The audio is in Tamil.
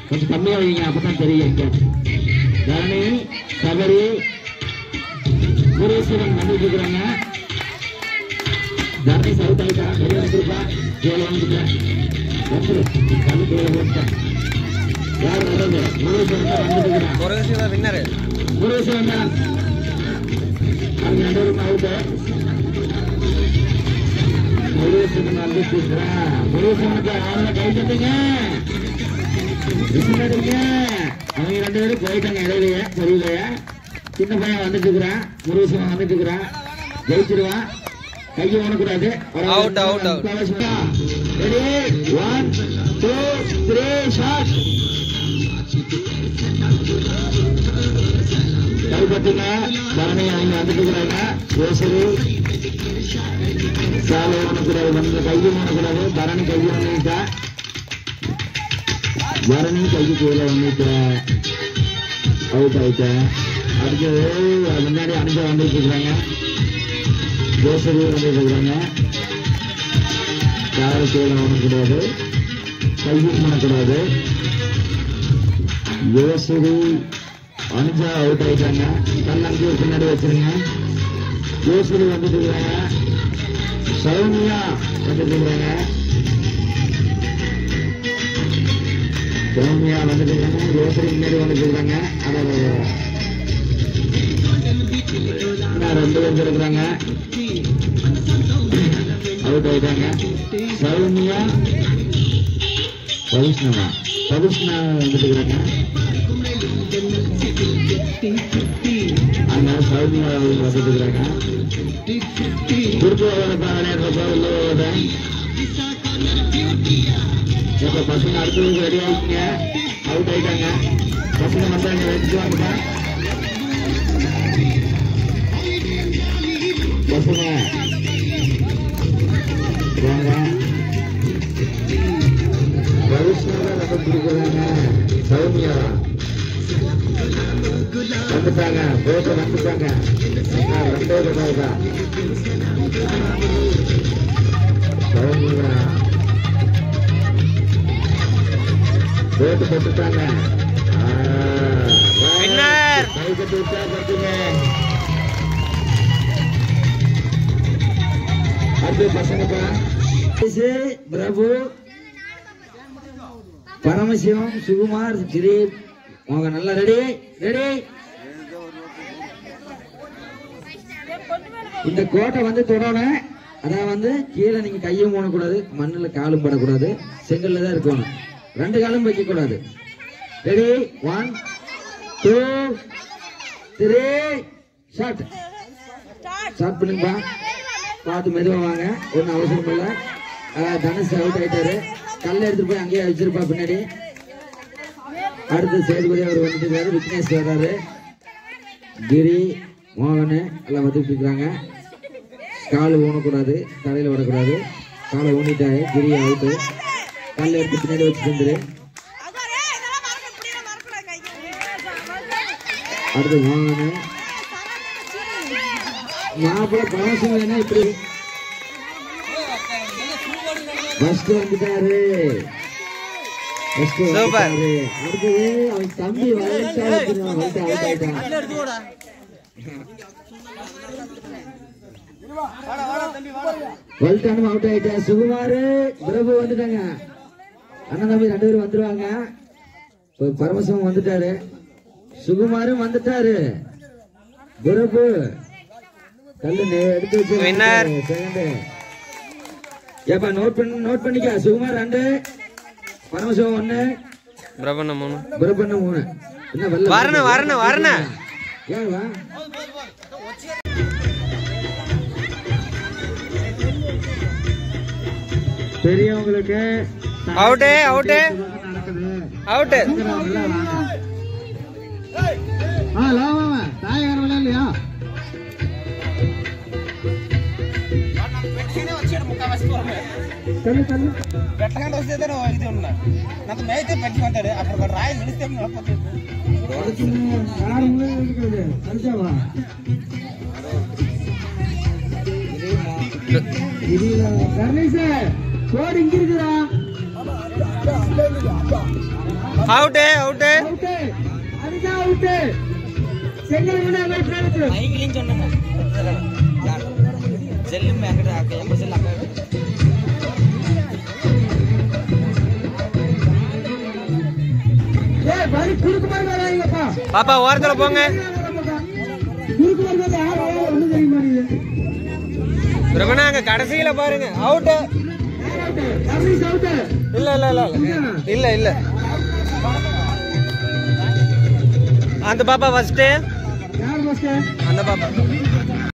கொஞ்சம் கம்மியா வைங்க, அப்பதான் தெரியும். தரணி சபரி முருகேஸ்வரன் வந்துட்டு இருக்கிறாங்க. தரணி சவுத் ஆயிட்டா வெளியே வந்துருப்பா. கீழே வந்துட்டேன் கண்ணு கீழே போட்டேன். யார் வர்றது? முருகேஸ்வரன் தான் வந்துட்டு இருக்கிறான். முருகேஸ்வரன் தான் அவங்க 2 பேரும் அவுட்டு. முருகேஸ்வரன் வந்துட்டு இருக்கிறான். முருகேஸ்வரனுக்கு அவங்கள கை தட்டுங்க. அவங்க 2 பேரும் போயிட்டாங்க. இடையிலேயே சரியில்லையா? சின்ன பையன் வந்துட்டு இருக்கிறான். முருகேஸ்வரன் வந்துட்டு இருக்கிறான். ஜெயிச்சிருவான். கையை ஓடக்கூடாது. கைப்பற்றுங்க. பரணி அவங்க வந்துட்டு இருக்கிறாங்க. யோசரி சாலை ஓடக்கூடாது. வந்து கையும் ஓடக்கூடாது. பரணி கையை வந்துட்டா. பரணி கைக்கு கீழே வந்துட்ட அவுட் ஆயிட்டேன். அடுத்து முன்னாடி அனுப்ப வந்துட்டு இருக்கிறாங்க. யோசரி வந்துட்டு இருக்கிறாங்க. காலை கீழே ஓடக்கூடாது. கையும் பண்ணக்கூடாது. யோசரி அனுஜா அவுட் ஆயிட்டாங்க. கல்லங்கி பின்னாடி வச்சிருங்க. யோசரி வந்துட்டு இருக்கிறாங்க. சௌமியா வந்துட்டு இருக்கிறாங்க. சௌமியா வந்துட்டு இருக்காங்க. யோசரி முன்னாடி வந்துட்டு இருக்காங்க. அதாவது 2 பேர் இருக்கிறாங்க. அவுட் ஆயிட்டாங்க. சௌமியா பவிஷ்ணவா வந்துட்டு இருக்கிறாங்க. அதனால சௌமியா வந்துட்டு இருக்கிறாங்க. திருப்பூர் விளையாடுறப்ப இப்ப பசங்க அடுத்தவங்க ரெடி ஆகிங்க. அவுட் ஆயிட்டாங்க. பசங்க வந்தாங்க. வச்சுக்குவாங்க பசங்க. பவிஷ்ணவா நம்ம கொடுக்குறாங்க. சௌமியா வந்துட்டாங்க. போட்ட வந்துட்டாங்க. 2 சௌமியா போட்டு போட்டுட்டாங்க. கைகட்டி உற்சாகப்படுத்துங்க. அடுத்து பசங்க பிரபு, பரமசிவம், சுகுமார், கிரீப் அவங்க நல்லா ரெடி. இந்த கோட்டை வந்து தொடணும். அதான் வந்து கீழே நீங்க கையும் போடக்கூடாது. மண்ணுல காலும் படக்கூடாது. செங்கல்ல தான் இருக்கணும். 2 காலும் வைக்க கூடாது. ரெடி 1 2 3 ஸ்டார்ட் பண்ணுங்கப்பா. பார்த்து மெதுவா வாங்க. ஒன்னும் அவசரம் இல்லை. தனுஷ் அவுட் ஆயிட்டாரு. கல்ல எடுத்துட்டு போய் அங்கேயே வச்சிருப்பா பின்னாடி. அடுத்து சேதுபதி அவர் வந்துட்டு விக்னேஷ் வர்றாரு. கிரி, மோகன் எல்லாம் வந்துட்டு இருக்காங்க. காலு ஊனக்கூடாது. தலையில விடக்கூடாது. காலை ஊனிட்டாரு. கிரி அவுட்டு. கல்ல எடுத்து பின்னாடி வச்சுட்டு வந்துரு. அடுத்து மோகன் மாப்பிள்ள பழசம் வேணா இப்படி ஃபர்ஸ்ட் வந்துட்டாரு. அடுத்தது அவன் தம்பி அவுட் ஆயிட்டான். வல்டானும் அவுட் ஆயிட்டா. சுகுமார், பிரபு வந்துட்டாங்க. அண்ணன் தம்பி 2 பேரும் வந்துருவாங்க. பரமசிவம் வந்துட்டாரு. சுகுமாரும் வந்துட்டாரு. பிரபு கல்லு எடுத்து வச்சு ஏப்பா நோட் பண்ணிக்க. சுகுமார் 2, பரமசிவம் 1, பிரபண்ண 3. என்ன வரணும் ஏன் வா பெரியவங்களுக்கு அவுட் தாயகார விளையாடலையா? పెట్టకుండా వస్తే ఇది ఉన్నా నాకు మేతే పెట్టుకుంటాడు. అక్కడ రాయి నిలిస్తే నడపచ్చు. கோடு இங்க இருக்குடா. அவுட் அவுட் அதுதான் அவுட். செங்கல் முன்னாடி பிரான்ஸ் மைக்கிலின் சொன்னேன். செல்லும் எங்கட நம்ம செல்ல அங்க. ஏய் பாரி குறுக்கு மார்றாங்கப்பா. பாப்பா ஓரத்துல போங்க. குறுக்கு மார்றது யாரோ ஒண்ணு தெரிய மாட்டேங்குது. பிரகனா அங்க கடைசியில பாருங்க. அவுட். தமிழ் அவுட். இல்ல இல்ல இல்ல இல்ல இல்ல. அந்த பாப்பா ஃபர்ஸ்ட். யார் ஃபர்ஸ்ட்? அந்த பாப்பா.